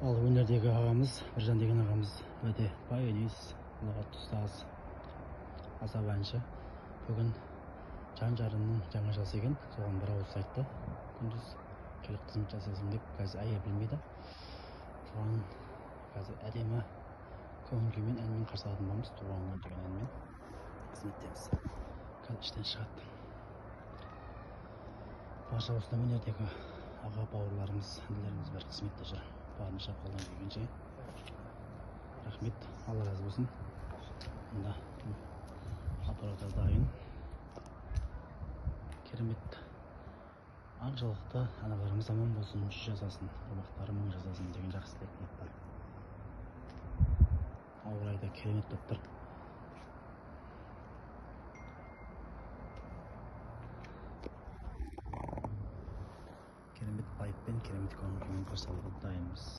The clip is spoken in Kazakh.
Ал өнердегі ағамыз, Біржан деген ағамыз өте бай өнес, ұлағатты ұстаз, асау әнші. Бүгін жан-жарының жаңашасы екен, соған бір ауыз айтты. Күндіз келіп қызмет жасасын деп, қазір әйел білмейді. Соған қазір әдемі көңіл күймен әнмен қарсы алатын боламыз. Туған күн деген әнмен қызметтеміз. Қазір іштен шығады. Барша осындай өнердегі аға бауырларымыз, інілеріміз бәрі қызметте жүр. Барынша қолдан келгенше рахмет, Алла разы болсын. Мында аппараттар дайын. Керемет. Ақ жаулықты аналарымыз аман болсын, 100 жасасын, ұрпақтары 1000 жасасын деген жақсы тілек бар. Ауа райы да керемет болып тұр. Керемет байыппен, керемет көңіл күймен қарсы алып